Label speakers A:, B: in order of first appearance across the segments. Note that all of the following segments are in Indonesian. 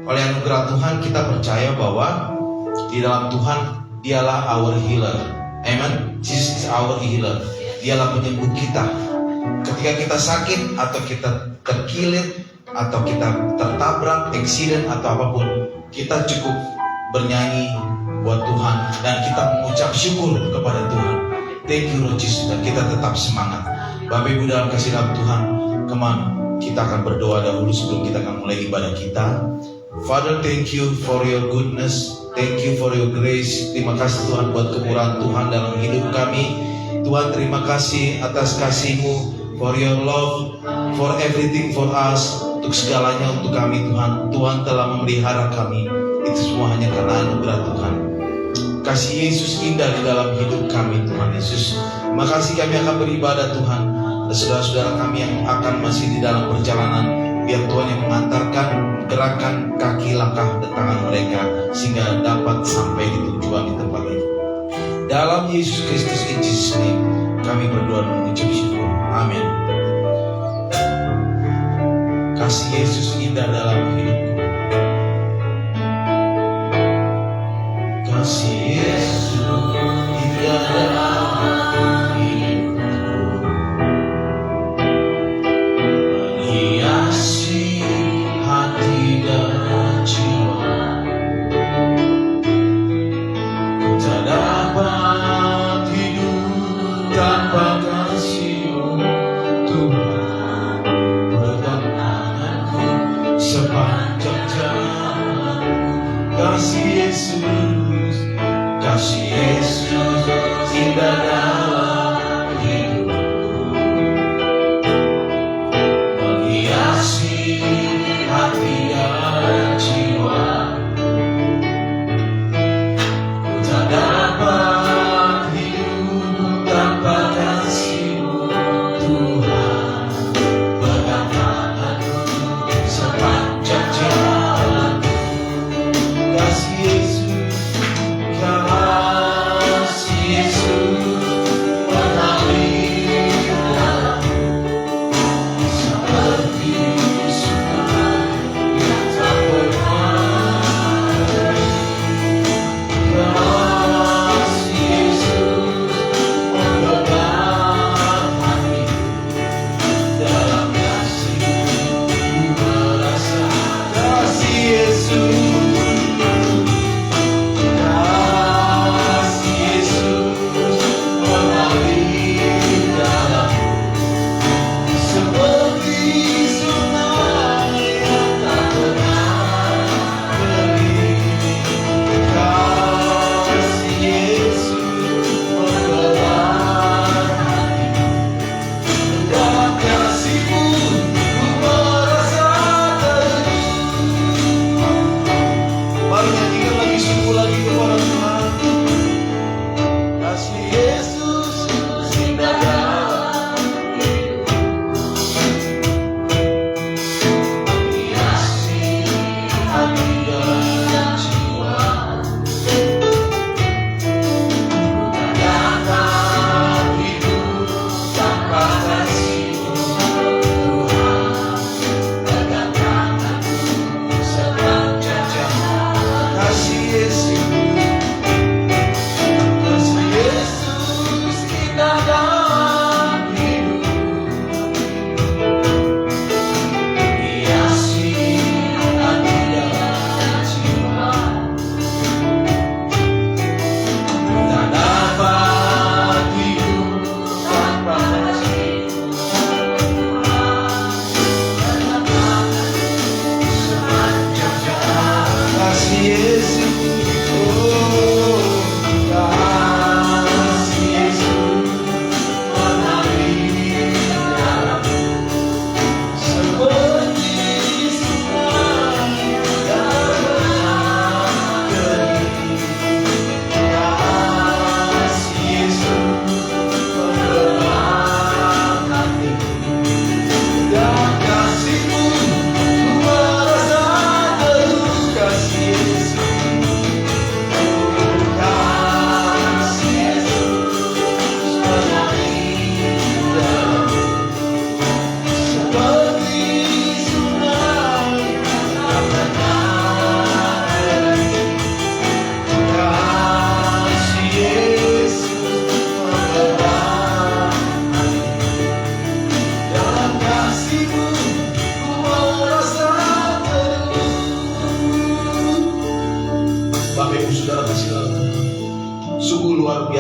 A: Oleh anugerah Tuhan kita percaya bahwa di dalam Tuhan dialah our healer. Amen. Jesus is our healer. Dialah penyembuh kita. Ketika kita sakit atau kita terkilir atau kita tertabrak, accident atau apapun, kita cukup bernyanyi buat Tuhan dan kita mengucap syukur kepada Tuhan. Thank you Lord Jesus. Dan kita tetap semangat. Bapak Ibu dalam kasih dalam Tuhan, come on, kita akan berdoa dahulu sebelum kita akan mulai ibadah kita. Father, thank you for your goodness. Thank you for your grace. Terima kasih Tuhan buat kemurahan Tuhan dalam hidup kami. Tuhan, terima kasih atas kasih-Mu, for your love, for everything for us, untuk segalanya untuk kami Tuhan. Tuhan telah memelihara kami. Itu semua hanya karena anugerah Tuhan. Kasih Yesus indah di dalam hidup kami Tuhan Yesus. Terima kasih kami akan beribadah Tuhan. Dan saudara-saudara kami yang akan masih di dalam perjalanan, biar Tuhan yang mengantarkan gerakan kaki langkah dan tangan mereka sehingga dapat sampai di tujuan di tempat ini. Dalam Yesus Kristus, in Jesus name, kami berdoa dan mengucap syukur. Amin. Kasih Yesus indah dalam hidupku. Kasih Yesus indah dalam hidupku, menghiasi hati dan jiwa. Ku tak dapat hidup tanpa kasih-Mu Tuhan. Pegang tanganku sepanjang jalan. Kasih Yesus, kasih Yesus indah dalam hidupku, menghiasi hati dan jiwa. Ku tak dapat hidup tanpa kasih-Mu Tuhan. Pegang tanganku sepanjang jalan. Kasih Yesus, kasih Yesus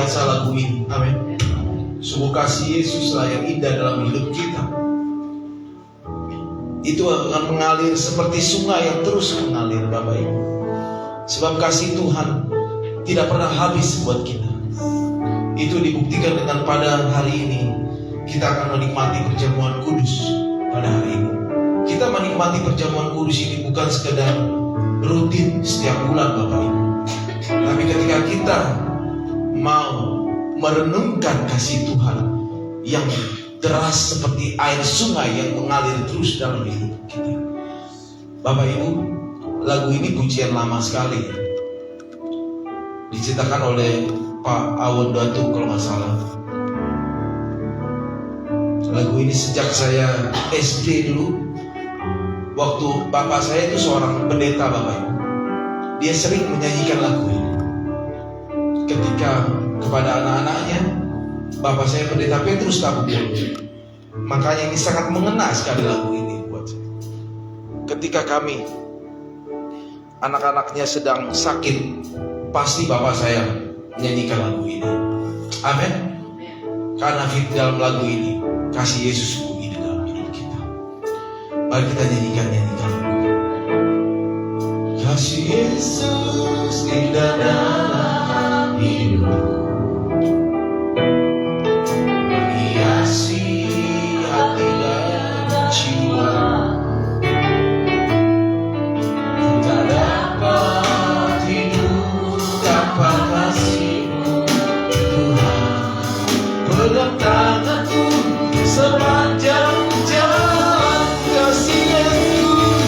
A: membaca lagu ini. Amin. Sungguh kasih Yesuslah yang indah dalam hidup kita. Itu akan mengalir seperti sungai yang terus mengalir, Bapak Ibu. Sebab kasih Tuhan tidak pernah habis buat kita. Itu dibuktikan dengan pada hari ini kita akan menikmati perjamuan kudus pada hari ini. Kita menikmati perjamuan kudus ini bukan sekedar rutin setiap bulan, Bapak Ibu. Tapi ketika kita mau merenungkan kasih Tuhan yang deras seperti air sungai yang mengalir terus dalam hidup kita. Bapak Ibu, lagu ini pujian lama sekali, diciptakan oleh Pak Awon Datu kalau nggak salah. Lagu ini sejak saya SD dulu, waktu bapak saya itu seorang pendeta, Bapak Ibu. Dia sering menyanyikan lagu ini ketika kepada anak-anaknya. Bapak saya pendeta Petrus Tabungkul. Makanya ini sangat mengena sekali lagu ini buat saya. Ketika kami anak-anaknya sedang sakit, pasti bapak saya menyanyikan lagu ini. Amin. Karena di dalam lagu ini kasih Yesus bumi di dalam hidup kita. Mari kita nyanyikan kasih Yesus indah dalam hidup, menghiasi hati dan jiwa. Tak dapat hidup tanpa kasih-Mu, Tuhan. Pegang tanganku sepanjang jalan kasih Yesus.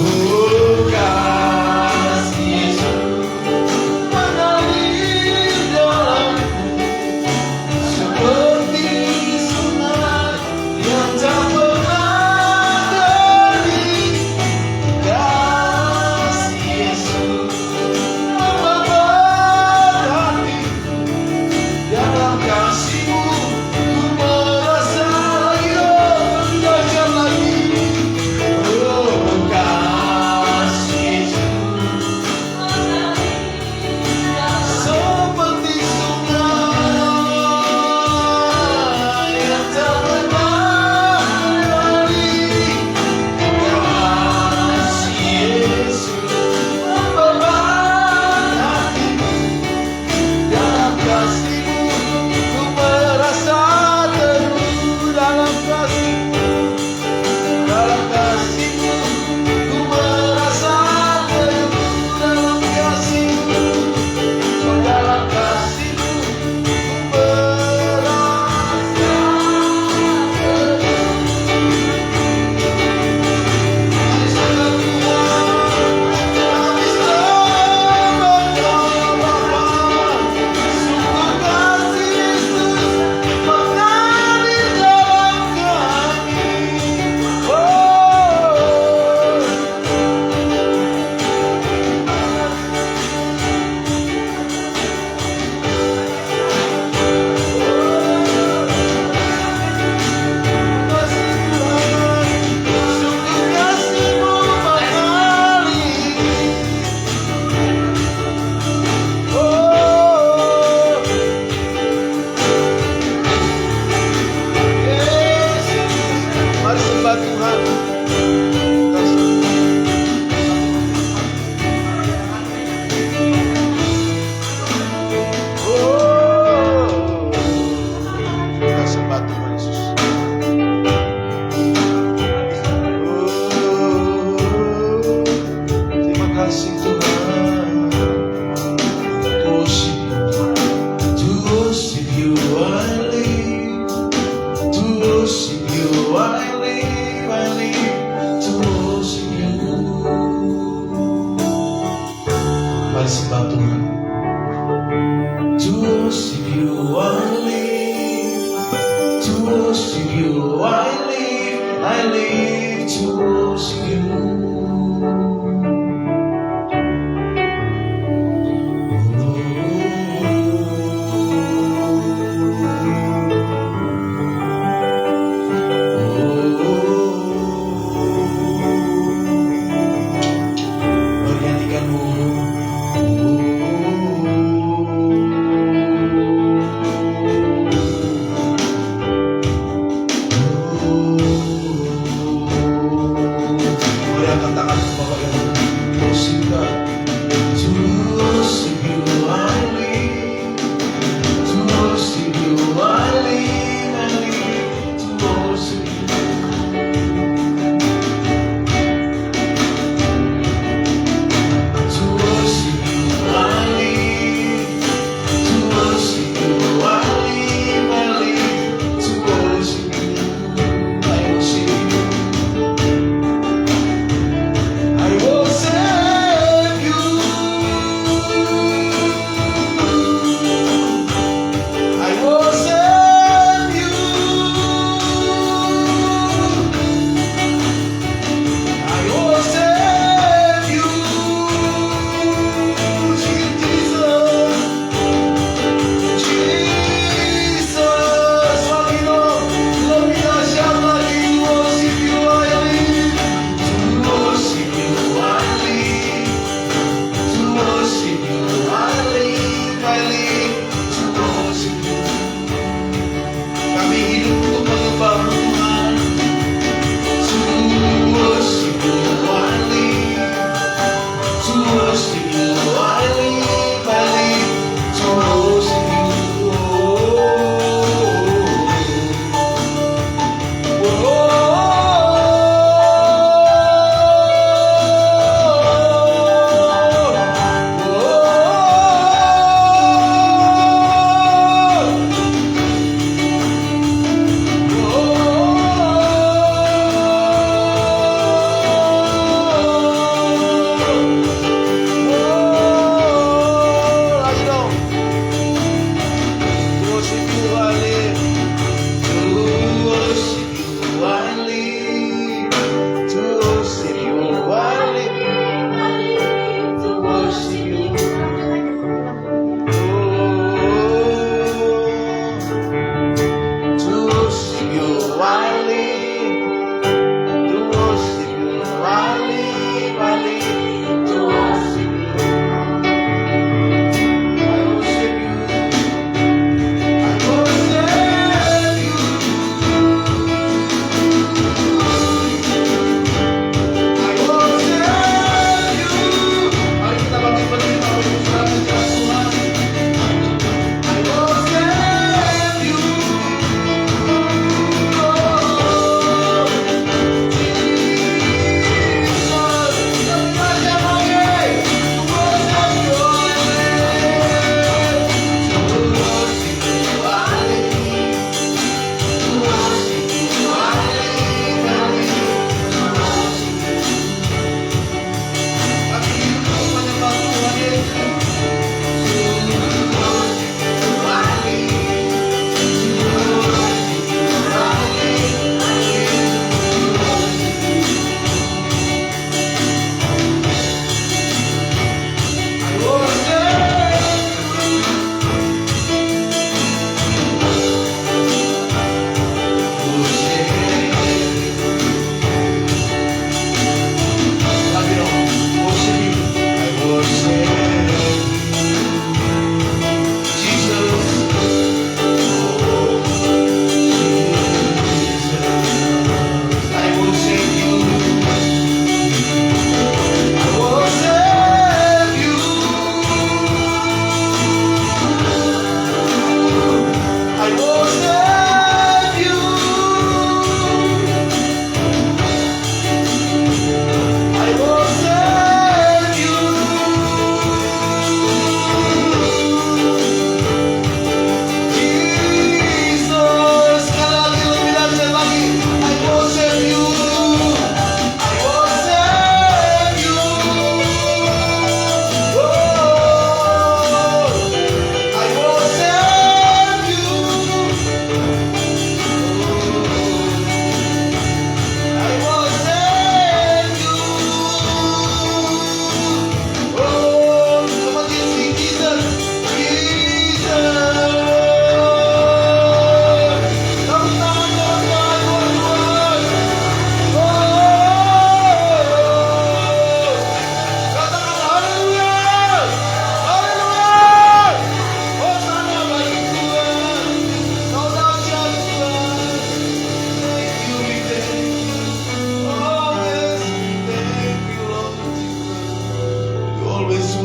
A: Oh, kasih Yesus mengalir dalamku seperti sungai yang tak pernah kering. Kasih Yesus membakar hatiku, dalam kasih-Mu ku merasa hidup. Belajar lagi. Oh, kasih Yesus seperti sungai yang tak pernah kering. Kasih Yesus membakar hatiku, dalam kasih-Mu ku merasa teduh. Dalam kasih-Mu ku merasa teduh. Dalam kasih-Mu, oh, dalam kasih-Mu ku merasa teduh. Kami sembah Bapa, sungguh kasih Yesus mengalir dalam kami. Mari sembah Tuhan. Kita sembah Tuhan Yesus. Terima kasih Tuhan. To worship you I live. To worship you I live. I live to worship you. Mari sembah Tuhan. To worship you I live. To worship you I live. I live to worship you. Mari nyanyikan.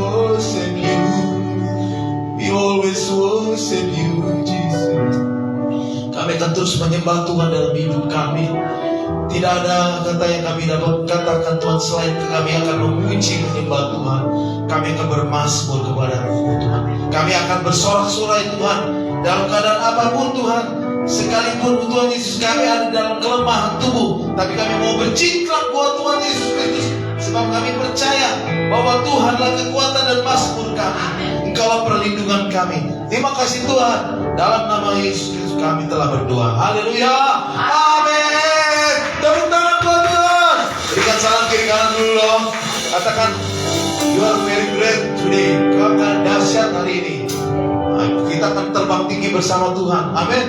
A: worship you. We always worship you, Jesus. Kami akan terus menyembah Tuhan dalam hidup kami. Tidak ada kata yang kami dapat katakan Tuhan selain kami akan memuji menyembah Tuhan. Kami akan bermazmur kepada-Mu Tuhan. Kami akan bersorak-sorai Tuhan dalam keadaan apapun Tuhan. Sekalipun Tuhan Yesus kami ada dalam kelemahan tubuh, tapi kami mau bercincang buat Tuhan Yesus Kristus. Sebab kami percaya bahwa Tuhanlah kekuatan dan mazmur kami. Engkaulah perlindungan kami. Terima kasih Tuhan. Dalam nama Yesus Kristus kami telah berdoa. Haleluya. Amin. Tepuk tangan buat Tuhan. Berikan salam kiri kanan dulu loh. Katakan, you are very great today. Kau akan dahsyat hari ini. Kita akan terbang tinggi bersama Tuhan. Amin.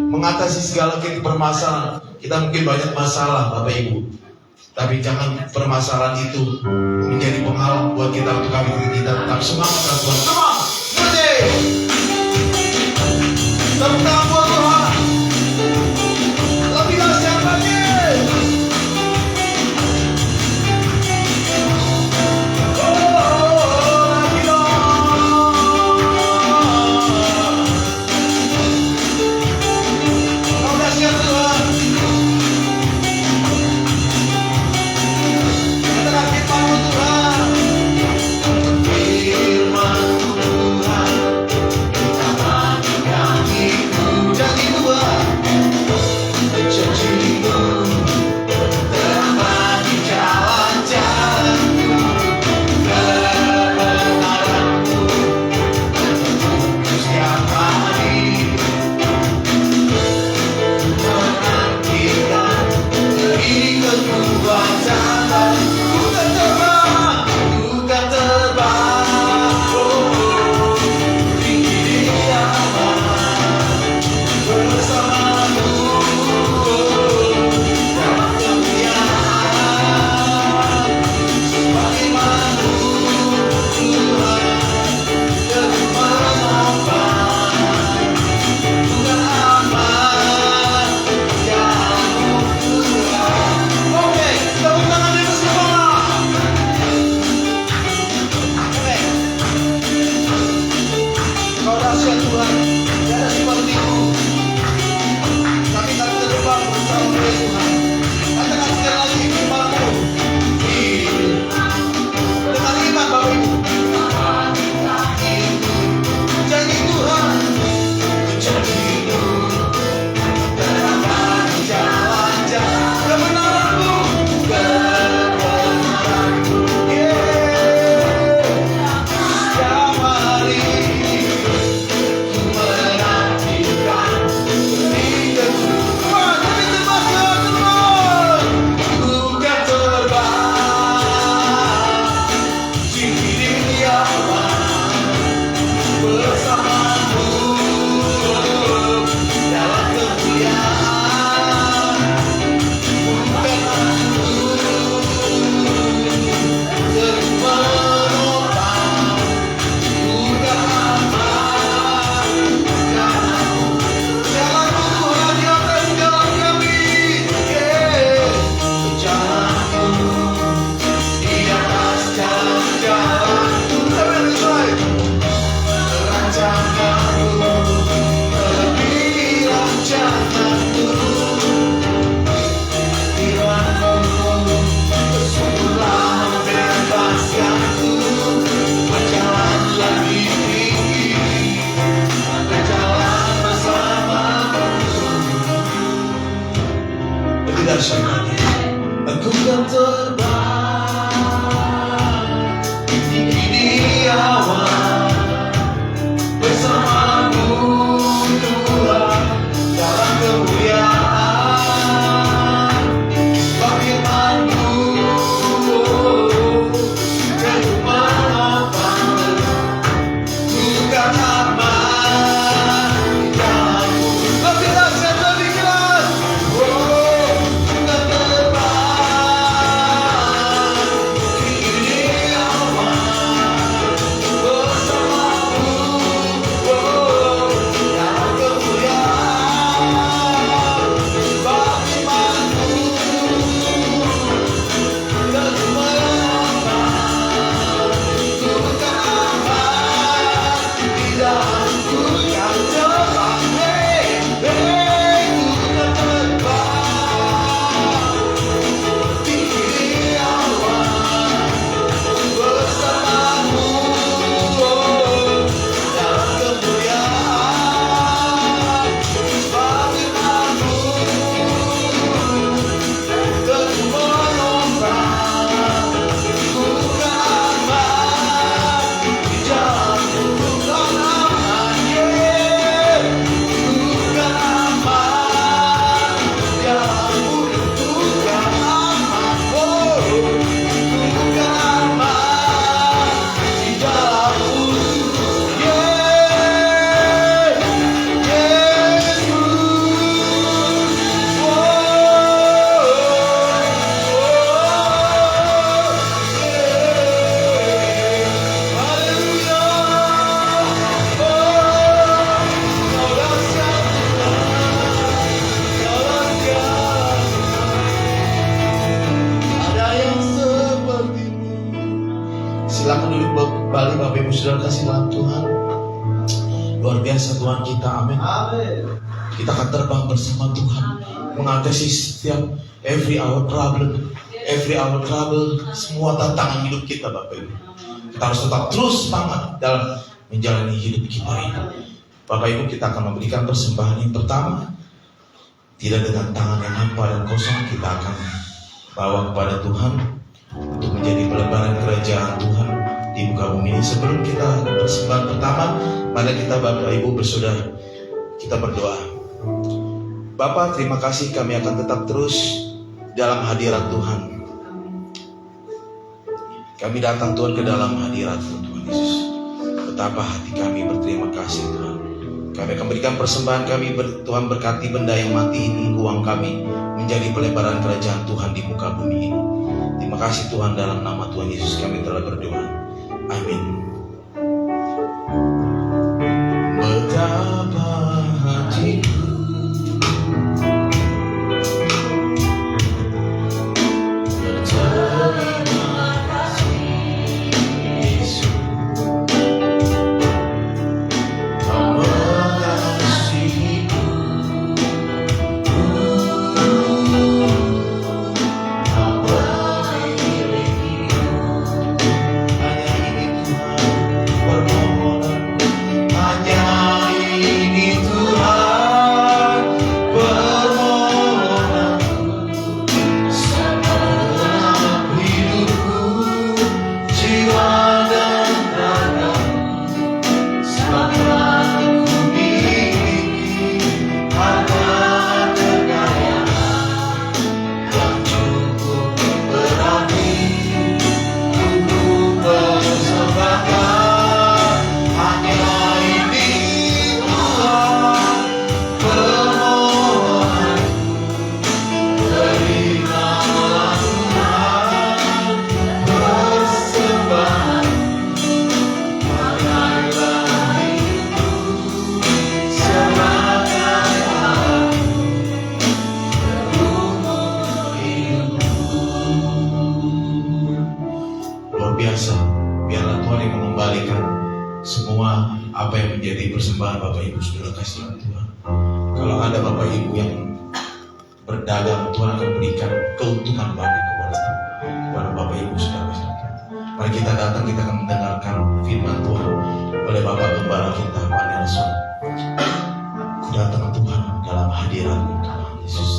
A: Mengatasi segala permasalahan. Kita mungkin banyak masalah Bapak Ibu, tapi jangan permasalahan itu menjadi penghalang buat kita untuk kita tetap semangat dan Tuhan. Semangat, mati. Tepuk tangan buat Tuhan. Lebih dahsyat lagi. Firman Silakan duduk kembali Bapak Ibu Saudara kasih dalam Tuhan. Luar biasa Tuhan kita, amin. Kita akan terbang bersama Tuhan, mengatasi setiap every hour trouble, semua tantangan hidup kita Bapak Ibu. Kita harus tetap terus semangat dalam menjalani hidup kita ini. Bapak Ibu, kita akan memberikan persembahan yang pertama. Tidak dengan tangan yang hampa dan kosong, kita akan bawa kepada Tuhan untuk menjadi pelebaran kerajaan Tuhan di muka bumi ini. Sebelum kita persembahan pertama, mari kita Bapak Ibu bersaudara, kita berdoa. Bapa, terima kasih, kami akan tetap terus dalam hadirat Tuhan. Kami datang Tuhan ke dalam hadirat-Mu Tuhan Yesus. Betapa hati kami berterima kasih Tuhan. Kami akan berikan persembahan kami, Tuhan berkati benda yang mati ini, uang kami menjadi pelebaran kerajaan Tuhan di muka bumi ini. Terima kasih Tuhan, dalam nama Tuhan Yesus kami telah berdoa. Amin. Betapa hatiku berterima kasih Yesus, Kau mengasihiku, Kau memilikiku. Hanya ini Tuhan permohonanku, hanya ini Tuhan permohonanku. Segenap hidupku, jiwa dan ragaku, semangat ku miliki, hanya kekayaan yang cukup berarti untuk persembahkan. Hanya ini Tuhan permohonanku, terimalah Tuhan persembahan. Pakailah hidupku sebagai alatmu, berumur hidupku. Luar biasa, biarlah Tuhan yang mengembalikan semua apa yang menjadi persembahan Bapak Ibu Saudara kasih dalam Tuhan. Kalau ada Bapak Ibu yang berdagang, Tuhan akan berikan keuntungan banyak kepada Bapak Ibu Saudara kasih dalam Tuhan. Mari kita datang, kita akan mendengarkan firman Tuhan oleh Bapak Gembala kita, Pak Nelson. Ku datang Tuhan dalam hadirat-Mu Tuhan Yesus.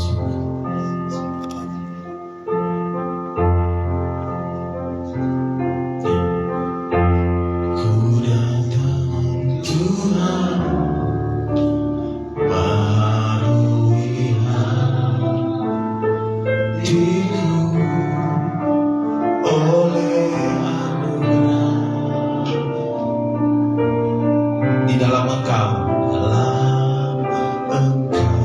A: Ku datang Tuhan, baharuilah diriku oleh anugerah. Di dalam Engkau, dalam Engkau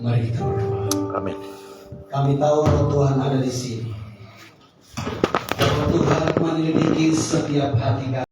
B: Mari kita berdoa.
A: Amin.
B: Kami tahu Roh Tuhan ada di sini. Roh Tuhan menyelidiki setiap hati kami.